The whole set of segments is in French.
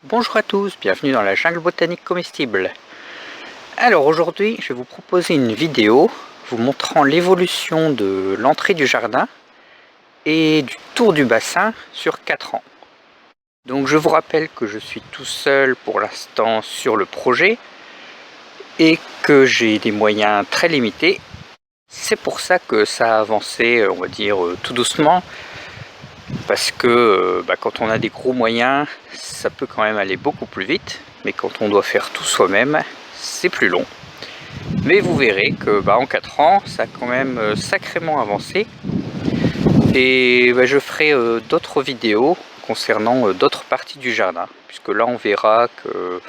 Bonjour à tous, bienvenue dans la jungle botanique comestible. Alors aujourd'hui, je vais vous proposer une vidéo vous montrant l'évolution de l'entrée du jardin et du tour du bassin sur 4 ans. Donc je vous rappelle que je suis tout seul pour l'instant sur le projet et que j'ai des moyens très limités. C'est pour ça que ça a avancé, on va dire, tout doucement, parce que quand on a des gros moyens, ça peut quand même aller beaucoup plus vite, mais quand on doit faire tout soi-même, c'est plus long. Mais vous verrez que en 4 ans, ça a quand même sacrément avancé. Et je ferai d'autres vidéos concernant d'autres parties du jardin, puisque là on verra que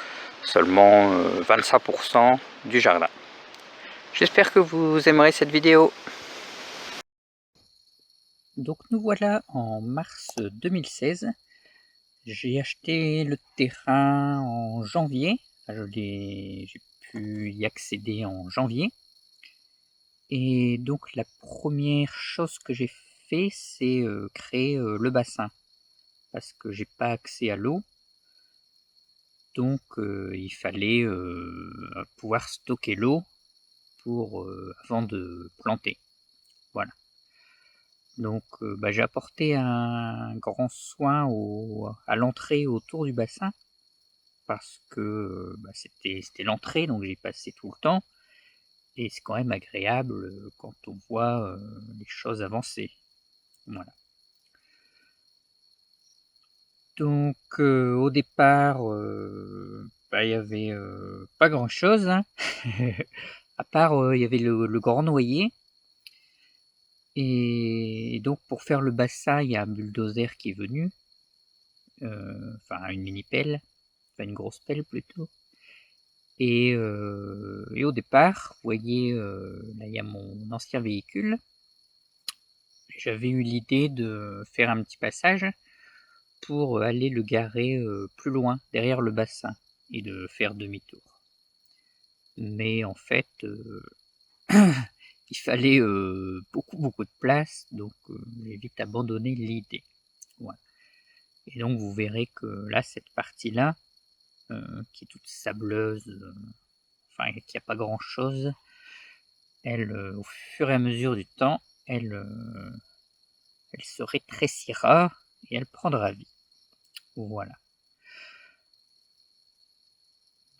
seulement 25% du jardin. J'espère que vous aimerez cette vidéo. Donc nous voilà en mars 2016. J'ai acheté le terrain en janvier. J'ai pu y accéder en janvier. Et donc la première chose que j'ai fait, c'est créer le bassin. Parce que j'ai pas accès à l'eau. Donc il fallait pouvoir stocker l'eau pour avant de planter. Voilà. Donc j'ai apporté un grand soin à l'entrée autour du bassin. Parce que c'était l'entrée, donc j'y passais tout le temps. Et c'est quand même agréable quand on voit les choses avancer. Voilà. Donc au départ, il y avait pas grand chose, hein. À part il y avait le grand noyer. Et donc pour faire le bassin, il y a un bulldozer qui est venu, enfin une mini pelle, enfin une grosse pelle plutôt. Et au départ, vous voyez, là il y a mon ancien véhicule. J'avais eu l'idée de faire un petit passage pour aller le garer plus loin, derrière le bassin, et de faire demi-tour. Mais en fait, il fallait beaucoup de place, donc j'ai vite abandonné l'idée. Voilà. Et donc vous verrez que là, cette partie-là, qui est toute sableuse, enfin qui a pas grand-chose, elle, au fur et à mesure du temps, elle se rétrécira et elle prendra vie. Voilà.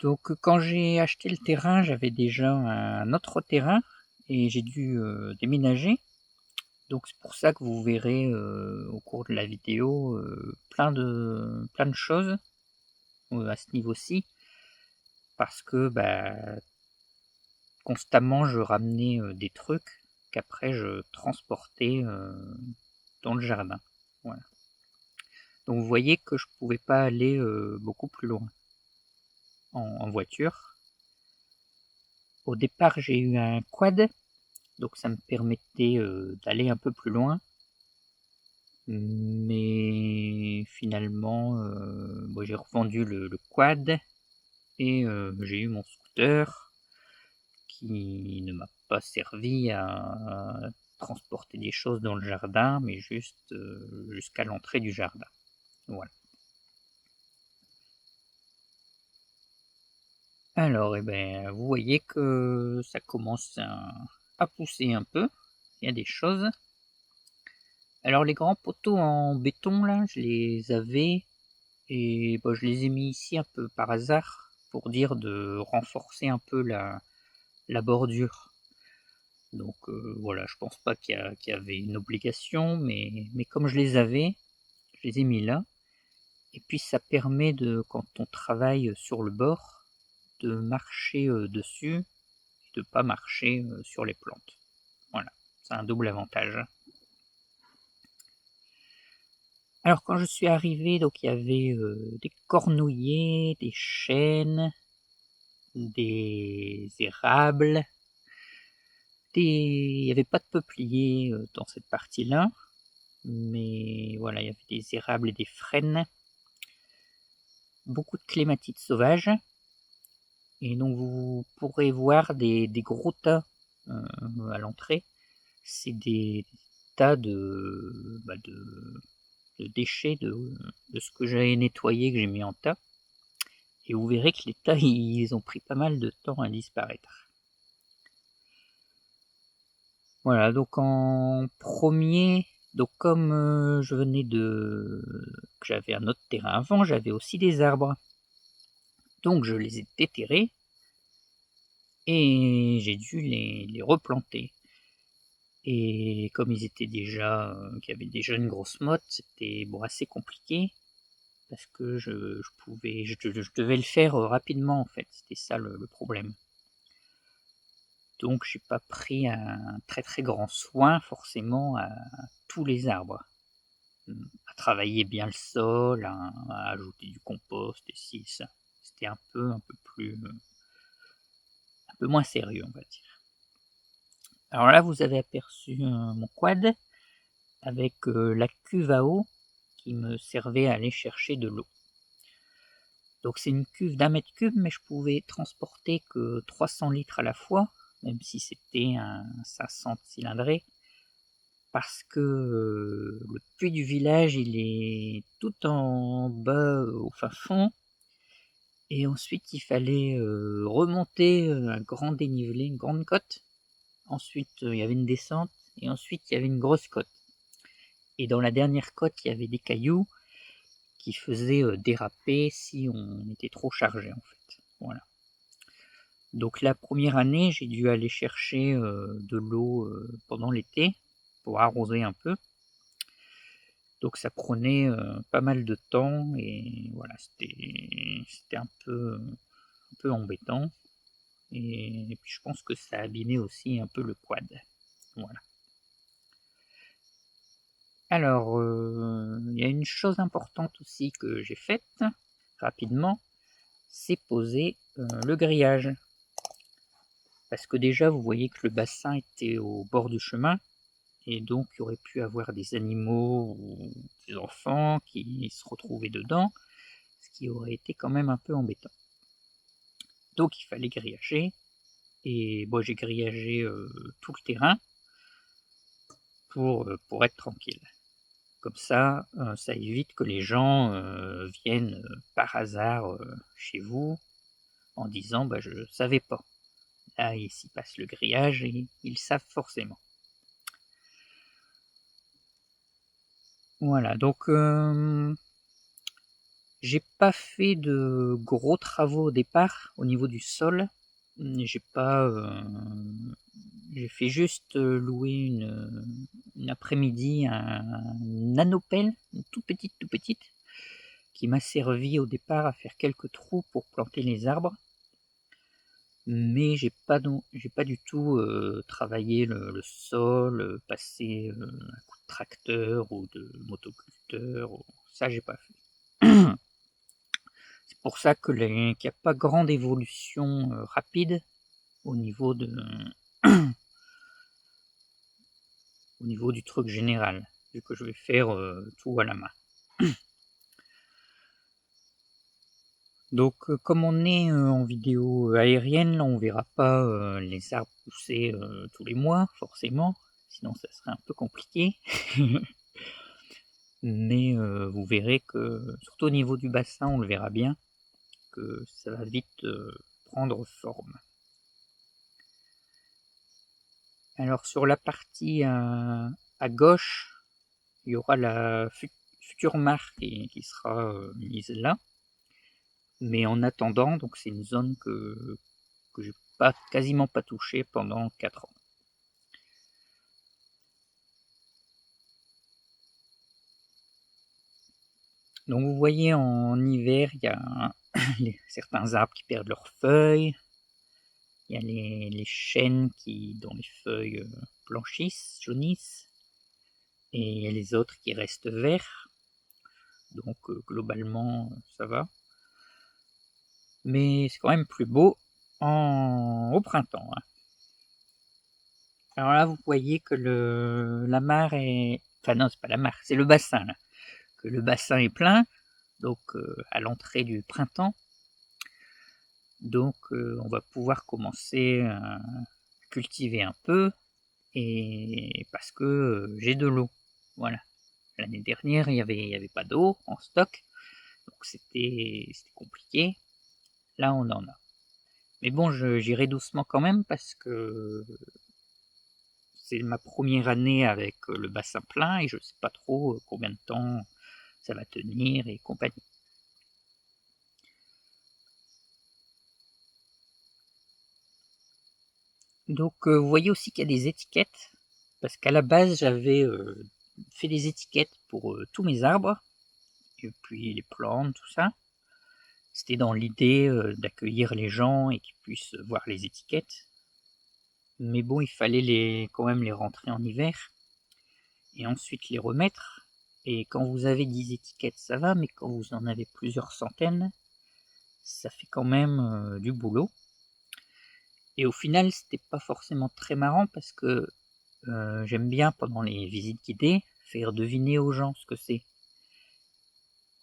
Donc quand j'ai acheté le terrain, j'avais déjà un autre terrain et j'ai dû déménager. Donc c'est pour ça que vous verrez au cours de la vidéo plein de choses à ce niveau-ci, parce que constamment je ramenais des trucs qu'après je transportais dans le jardin. Voilà. Donc vous voyez que je pouvais pas aller beaucoup plus loin en voiture. Au départ j'ai eu un quad, donc ça me permettait d'aller un peu plus loin. Mais finalement, j'ai revendu le quad et j'ai eu mon scooter qui ne m'a pas servi à transporter des choses dans le jardin, mais juste jusqu'à l'entrée du jardin. Voilà. Alors, vous voyez que ça commence à pousser un peu. Il y a des choses. Alors les grands poteaux en béton là, je les avais et je les ai mis ici un peu par hasard pour dire de renforcer un peu la bordure. Donc voilà, je pense pas qu'il y avait une obligation, mais comme je les avais, je les ai mis là. Et puis ça permet de, quand on travaille sur le bord, de marcher dessus et de pas marcher sur les plantes. Voilà, c'est un double avantage. Alors quand je suis arrivé, donc il y avait des cornouillers, des chênes, des érables, il n'y avait pas de peupliers dans cette partie-là, mais voilà, il y avait des érables et des frênes, beaucoup de clématites sauvages, et donc vous pourrez voir des gros tas à l'entrée. C'est des tas de déchets de ce que j'avais nettoyé, que j'ai mis en tas. Et vous verrez que les tas, ils ont pris pas mal de temps à disparaître. Voilà, donc en premier, donc comme je venais que j'avais un autre terrain avant, j'avais aussi des arbres. Donc je les ai déterrés et j'ai dû les replanter. Et comme ils étaient déjà, qu'il y avait déjà une grosse motte, c'était bon, assez compliqué parce que je devais le faire rapidement en fait. C'était ça le problème. Donc j'ai pas pris un très très grand soin forcément à tous les arbres. À travailler bien le sol, à ajouter du compost et ci, ça. C'était un peu plus, un peu moins sérieux, on va dire. Alors là, vous avez aperçu mon quad avec la cuve à eau qui me servait à aller chercher de l'eau. Donc c'est une cuve d'1 mètre cube, mais je pouvais transporter que 300 litres à la fois, même si c'était un 500 cylindré, parce que le puits du village, il est tout en bas au fin fond, et ensuite il fallait remonter un grand dénivelé, une grande côte. Ensuite il y avait une descente, et ensuite il y avait une grosse côte. Et dans la dernière côte, il y avait des cailloux qui faisaient déraper si on était trop chargé en fait. Voilà. Donc la première année, j'ai dû aller chercher de l'eau pendant l'été pour arroser un peu. Donc ça prenait pas mal de temps et voilà, c'était un peu embêtant. Et puis je pense que ça abîmait aussi un peu le quad. Voilà. Alors, il y a une chose importante aussi que j'ai faite rapidement, c'est poser le grillage. Parce que déjà, vous voyez que le bassin était au bord du chemin, et donc il y aurait pu avoir des animaux ou des enfants qui se retrouvaient dedans, ce qui aurait été quand même un peu embêtant. Donc il fallait grillager, et bon, j'ai grillagé tout le terrain pour être tranquille. Comme ça évite que les gens viennent par hasard chez vous en disant bah, je savais pas. Là, ici passe le grillage et ils savent forcément. Voilà, donc j'ai pas fait de gros travaux au départ au niveau du sol. J'ai pas, j'ai fait juste louer une après-midi un nanopelle, une toute petite, qui m'a servi au départ à faire quelques trous pour planter les arbres. Mais j'ai pas du tout travaillé le sol, passé un coup de tracteur ou de motoculteur. Ça, j'ai pas fait. C'est pour ça qu'il n'y a pas grande évolution rapide au niveau au niveau du truc général, vu que je vais faire tout à la main. Donc comme on est en vidéo aérienne, là on verra pas les arbres pousser tous les mois, forcément, sinon ça serait un peu compliqué. Mais vous verrez que, surtout au niveau du bassin, on le verra bien, que ça va vite prendre forme. Alors sur la partie à gauche, il y aura la future marque qui sera mise là. Mais en attendant, donc c'est une zone que j'ai quasiment pas touchée pendant 4 ans. Donc vous voyez en hiver, il y a certains arbres qui perdent leurs feuilles, il y a les chênes dont les feuilles blanchissent, jaunissent, et il y a les autres qui restent verts. Donc globalement, ça va. Mais c'est quand même plus beau au printemps. Hein. Alors là, vous voyez que la mare est... Enfin non, c'est pas la mare, c'est le bassin. Là. Que le bassin est plein, donc à l'entrée du printemps. Donc on va pouvoir commencer à cultiver un peu, et parce que j'ai de l'eau. Voilà. L'année dernière, il y avait pas d'eau en stock, donc c'était compliqué. là on en a. Mais bon, j'irai doucement quand même parce que c'est ma première année avec le bassin plein et je sais pas trop combien de temps ça va tenir et compagnie. Donc vous voyez aussi qu'il y a des étiquettes, parce qu'à la base j'avais fait des étiquettes pour tous mes arbres, et puis les plantes, tout ça. C'était dans l'idée d'accueillir les gens et qu'ils puissent voir les étiquettes. Mais bon, il fallait quand même les rentrer en hiver, et ensuite les remettre. Et quand vous avez 10 étiquettes, ça va, mais quand vous en avez plusieurs centaines, ça fait quand même du boulot. Et au final, c'était pas forcément très marrant parce que j'aime bien, pendant les visites guidées, faire deviner aux gens ce que c'est.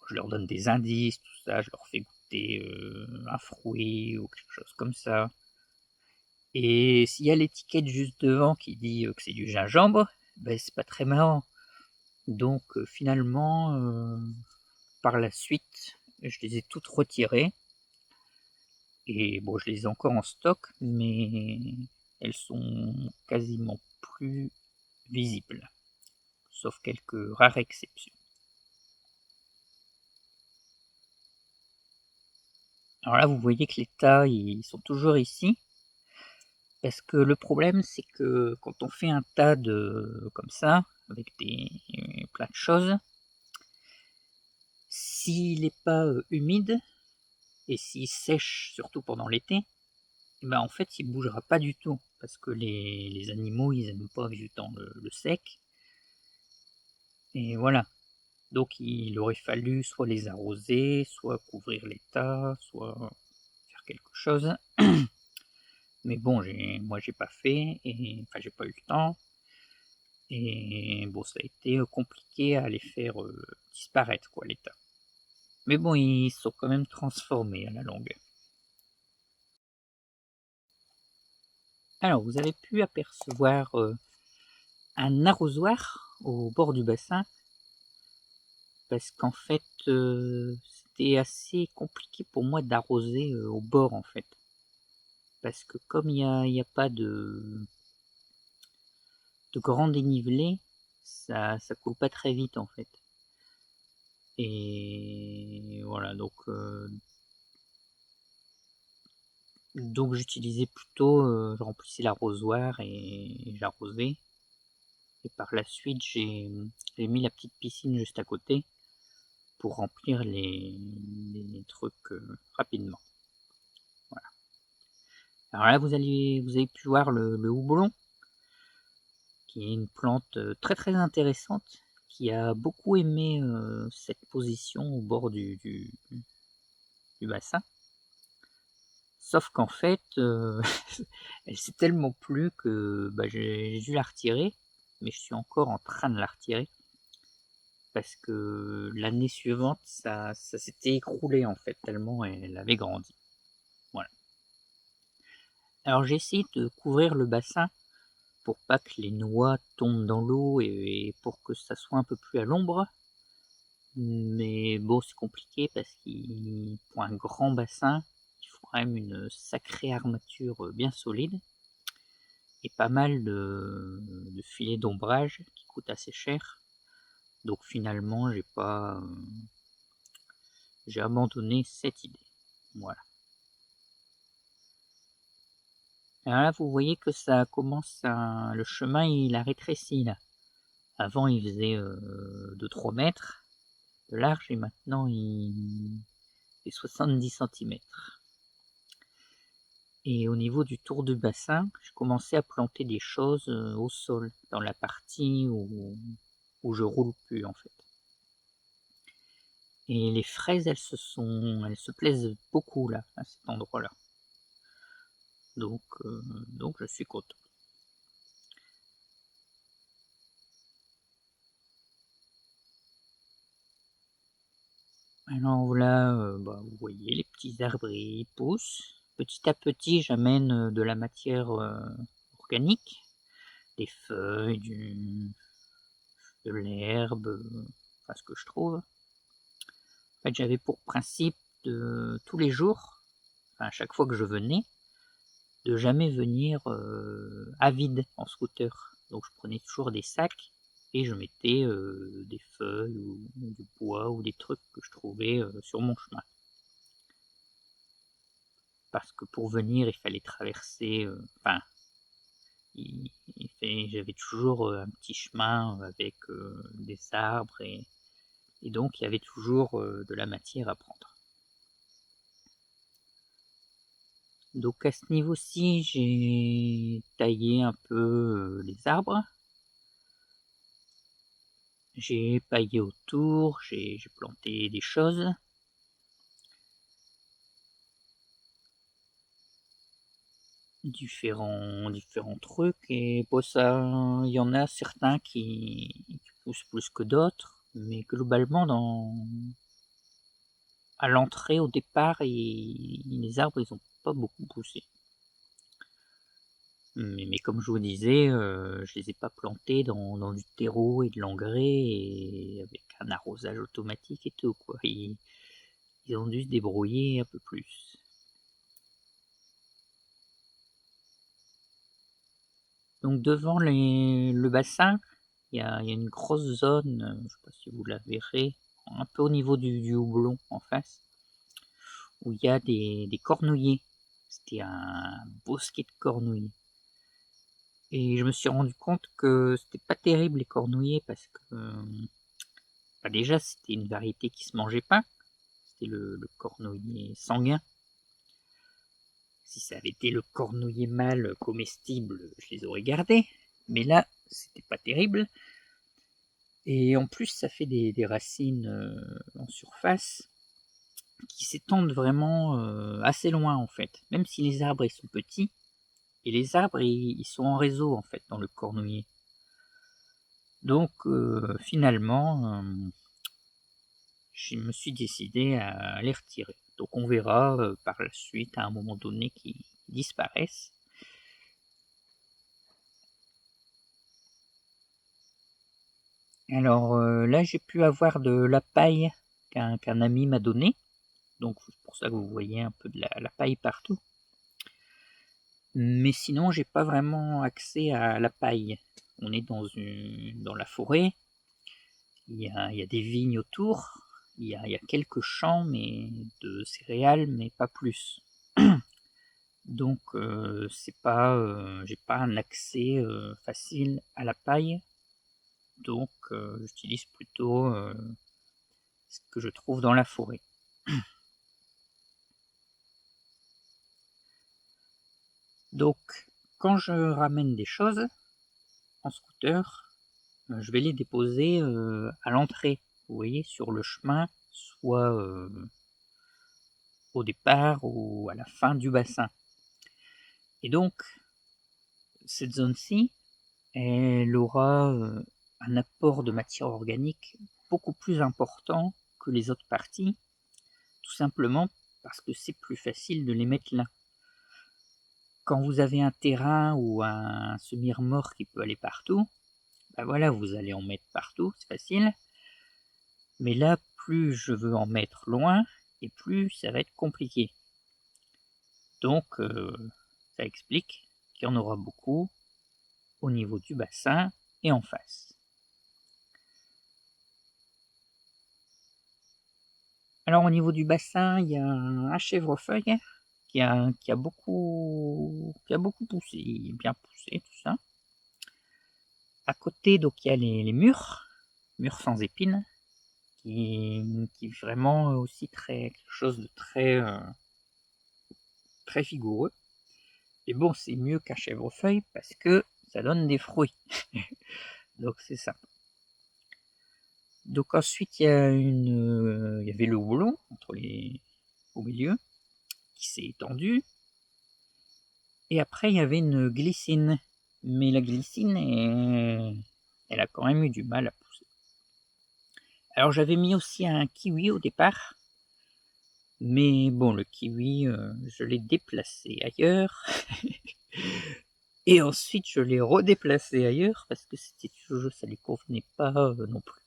Je leur donne des indices, tout ça, je leur fais goûter un fruit ou quelque chose comme ça. Et s'il y a l'étiquette juste devant qui dit que c'est du gingembre, ben c'est pas très marrant. Donc finalement, par la suite, je les ai toutes retirées. Et bon, je les ai encore en stock, mais elles sont quasiment plus visibles, sauf quelques rares exceptions. Alors là, vous voyez que les tas, ils sont toujours ici, parce que le problème, c'est que quand on fait un tas comme ça, avec plein de choses, s'il n'est pas humide, et s'il sèche surtout pendant l'été, ben en fait, il bougera pas du tout, parce que les animaux, ils aiment pas vivre dans le sec. Et voilà. Donc il aurait fallu soit les arroser, soit couvrir les tas, soit faire quelque chose. Mais bon, moi j'ai pas fait, et enfin j'ai pas eu le temps. Et bon, ça a été compliqué à les faire disparaître, quoi, les tas. Mais bon, ils sont quand même transformés à la longue. Alors, vous avez pu apercevoir un arrosoir au bord du bassin, parce qu'en fait, c'était assez compliqué pour moi d'arroser au bord, en fait. Parce que comme il y a pas de grand dénivelé, ça coule pas très vite, en fait. Et voilà, donc j'utilisais plutôt, je remplissais l'arrosoir et j'arrosais. Et par la suite, j'ai mis la petite piscine juste à côté pour remplir les trucs rapidement. Voilà. Alors là, vous avez pu voir le houblon, qui est une plante très très intéressante, qui a beaucoup aimé cette position au bord du bassin. Sauf qu'en fait, elle s'est tellement plu que bah, j'ai dû la retirer, mais je suis encore en train de la retirer parce que l'année suivante, ça s'était écroulé en fait, tellement elle avait grandi. Voilà. Alors j'ai essayé de couvrir le bassin pour pas que les noix tombent dans l'eau et pour que ça soit un peu plus à l'ombre. Mais bon, c'est compliqué parce qu'il pour un grand bassin, il faut quand même une sacrée armature bien solide et pas mal de filets d'ombrage qui coûtent assez cher. Donc finalement, j'ai abandonné cette idée. Voilà. Alors là, vous voyez que ça commence le chemin, il a rétréci là. Avant, il faisait de 3 mètres de large et maintenant, il fait 70 centimètres. Et au niveau du tour du bassin, je commençais à planter des choses au sol, dans la partie où je roule plus en fait. Et les fraises, elles se plaisent beaucoup là, à cet endroit-là. Donc je suis content. Alors là, bah, vous voyez, les petits arbres ils poussent. Petit à petit, j'amène de la matière organique, des feuilles, de l'herbe, enfin ce que je trouve. En fait, j'avais pour principe de tous les jours enfin, à chaque fois que je venais, de jamais venir à vide en scooter. Donc je prenais toujours des sacs et je mettais des feuilles ou du bois ou des trucs que je trouvais sur mon chemin. Parce que pour venir, il fallait traverser, enfin, j'avais toujours un petit chemin avec des arbres et donc il y avait toujours de la matière à prendre. Donc à ce niveau-ci, j'ai taillé un peu les arbres. J'ai paillé autour, j'ai planté des choses. Différents trucs et bon, ça, il y en a certains qui poussent plus que d'autres, mais globalement à l'entrée au départ les arbres ils ont pas beaucoup poussé. Mais comme je vous disais, je les ai pas plantés dans du terreau et de l'engrais et avec un arrosage automatique et tout quoi. Ils ont dû se débrouiller un peu plus. Donc devant le bassin, il y a une grosse zone, je sais pas si vous la verrez, un peu au niveau du houblon en face, où il y a des cornouillers. C'était un bosquet de cornouillers. Et je me suis rendu compte que c'était pas terrible les cornouillers parce que bah déjà c'était une variété qui se mangeait pas, c'était le cornouiller sanguin. Si ça avait été le cornouiller mâle comestible, je les aurais gardés, mais là c'était pas terrible. Et en plus ça fait des racines en surface qui s'étendent vraiment assez loin en fait, même si les arbres ils sont petits, et les arbres ils sont en réseau en fait dans le cornouiller. Donc finalement je me suis décidé à les retirer. Donc on verra par la suite à un moment donné qu'ils disparaissent. Alors là j'ai pu avoir de la paille qu'un ami m'a donnée, donc c'est pour ça que vous voyez un peu de la paille partout. Mais sinon j'ai pas vraiment accès à la paille. On est dans la forêt, il y a des vignes autour, il y a quelques champs mais de céréales mais pas plus. Donc c'est pas, j'ai pas un accès facile à la paille, donc j'utilise plutôt ce que je trouve dans la forêt. Donc quand je ramène des choses en scooter, je vais les déposer à l'entrée, vous voyez, sur le chemin, soit au départ ou à la fin du bassin. Et donc cette zone-ci, elle aura un apport de matière organique beaucoup plus important que les autres parties, tout simplement parce que c'est plus facile de les mettre là. Quand vous avez un terrain ou un semi-remorque qui peut aller partout, ben voilà, vous allez en mettre partout, c'est facile. Mais là, plus je veux en mettre loin, et plus ça va être compliqué. Donc, ça explique qu'il y en aura beaucoup au niveau du bassin et en face. Alors au niveau du bassin, il y a un chèvrefeuille qui a beaucoup poussé, bien poussé tout ça. À côté, donc il y a les murs sans épines, qui est vraiment aussi quelque chose de très vigoureux. Et bon, c'est mieux qu'un chèvrefeuille parce que ça donne des fruits. Donc c'est ça. Donc ensuite il y avait le houblon au milieu qui s'est étendu. Et après il y avait une glycine. Mais la glycine, elle a quand même eu du mal à pousser. Alors j'avais mis aussi un kiwi au départ. Mais bon, le kiwi, je l'ai déplacé ailleurs. Et ensuite, je l'ai redéplacé ailleurs parce que ça lui convenait pas non plus.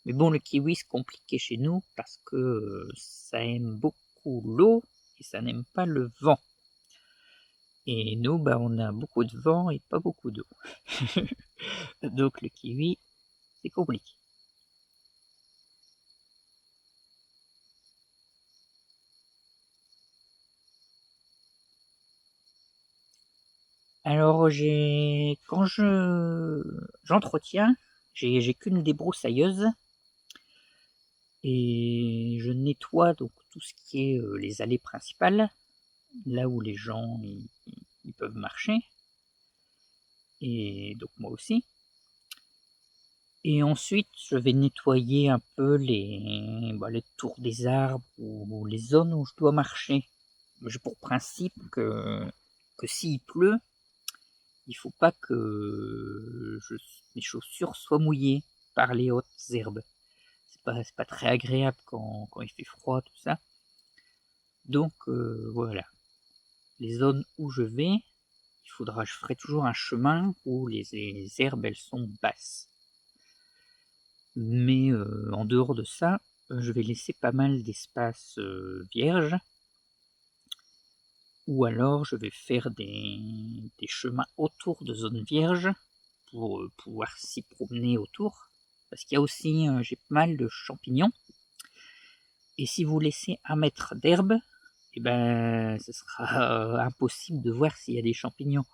Mais bon, le kiwi, c'est compliqué chez nous parce que ça aime beaucoup l'eau et ça n'aime pas le vent. Et nous, bah, on a beaucoup de vent et pas beaucoup d'eau. Donc le kiwi, c'est compliqué. Alors quand j'entretiens, j'ai qu'une débroussailleuse et je nettoie donc tout ce qui est les allées principales, là où les gens ils peuvent marcher, et donc moi aussi. Et ensuite, je vais nettoyer un peu les tours des arbres ou les zones où je dois marcher. J'ai pour principe que s'il pleut, il faut pas que mes chaussures soient mouillées par les hautes herbes. C'est pas très agréable quand il fait froid, tout ça. Donc voilà, les zones où je vais, je ferai toujours un chemin où les herbes elles sont basses. Mais en dehors de ça, je vais laisser pas mal d'espace vierge, ou alors je vais faire des chemins autour de zones vierges pour pouvoir s'y promener autour. Parce qu'il y a aussi, j'ai pas mal de champignons. Et si vous laissez 1 mètre d'herbe, eh ben, ce sera impossible de voir s'il y a des champignons.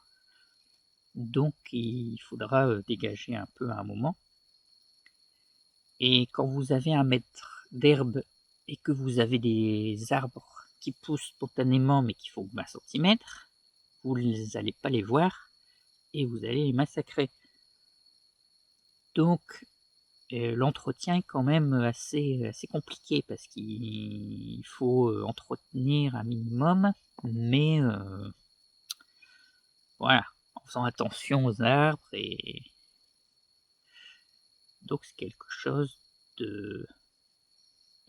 Donc il faudra dégager un peu à un moment. Et quand vous avez 1 mètre d'herbe et que vous avez des arbres qui poussent spontanément mais qui font 20 centimètres, vous n'allez pas les voir et vous allez les massacrer. Donc l'entretien est quand même assez compliqué parce qu'il faut entretenir un minimum, mais voilà, en faisant attention aux arbres, et donc c'est quelque chose de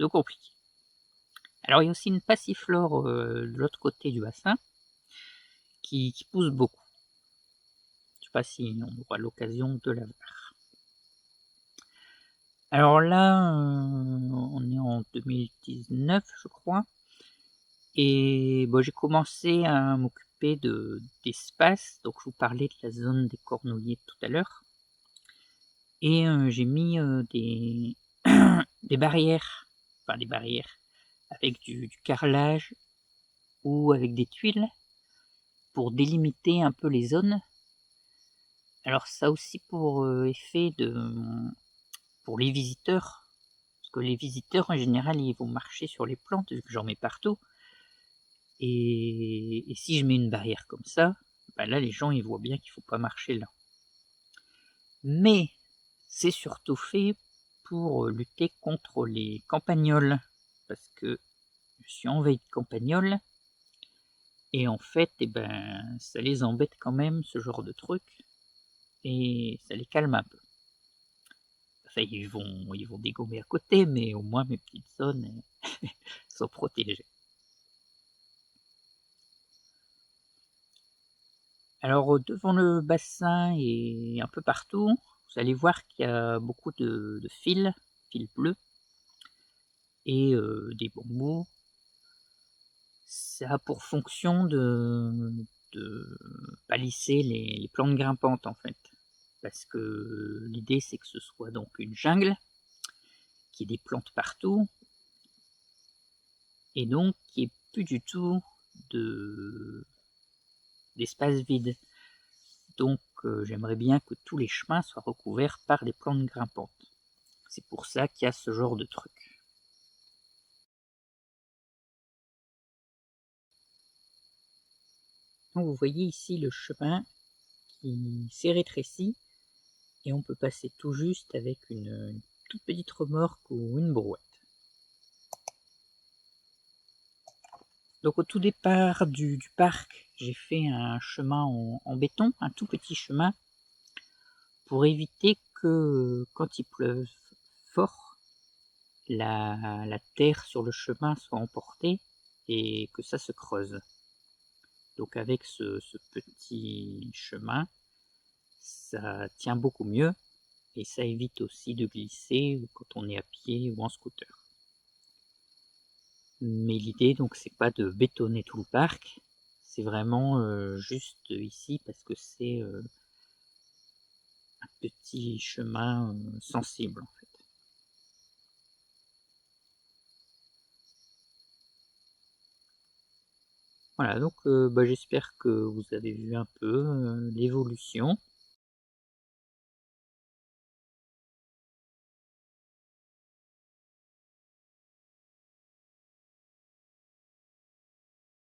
compliqué. Alors il y a aussi une passiflore de l'autre côté du bassin qui pousse beaucoup. Je ne sais pas si on aura l'occasion de la voir. Alors là, on est en 2019, je crois, et bon, j'ai commencé à m'occuper d'espace. Donc je vous parlais de la zone des cornouillers tout à l'heure, et j'ai mis des barrières, enfin des barrières avec du carrelage ou avec des tuiles pour délimiter un peu les zones. Alors ça aussi pour effet pour les visiteurs, parce que les visiteurs en général ils vont marcher sur les plantes vu que j'en mets partout, et si je mets une barrière comme ça, bah là les gens ils voient bien qu'il faut pas marcher là. Mais c'est surtout fait pour lutter contre les campagnols, parce que je suis envahi de campagnols, et en fait eh ben, ça les embête quand même ce genre de truc, et ça les calme un peu. Enfin, ils vont dégommer à côté, mais au moins mes petites zones sont protégées. Alors devant le bassin et un peu partout, vous allez voir qu'il y a beaucoup de fils bleus et des bambous. Ça a pour fonction de palisser les plantes grimpantes en fait. Parce que l'idée c'est que ce soit donc une jungle, qu'il y ait des plantes partout, et donc qu'il n'y ait plus du tout d'espace vide. Donc j'aimerais bien que tous les chemins soient recouverts par des plantes grimpantes. C'est pour ça qu'il y a ce genre de truc. Donc vous voyez ici le chemin qui s'est rétréci, et on peut passer tout juste avec une toute petite remorque ou une brouette. Donc au tout départ du parc, j'ai fait un chemin en béton, un tout petit chemin, pour éviter que quand il pleuve fort, la terre sur le chemin soit emportée et que ça se creuse. Donc avec ce petit chemin, ça tient beaucoup mieux et ça évite aussi de glisser quand on est à pied ou en scooter. Mais l'idée donc c'est pas de bétonner tout le parc, c'est vraiment, juste ici parce que c'est, un petit chemin, sensible, en fait. Voilà donc, bah, j'espère que vous avez vu un peu, l'évolution.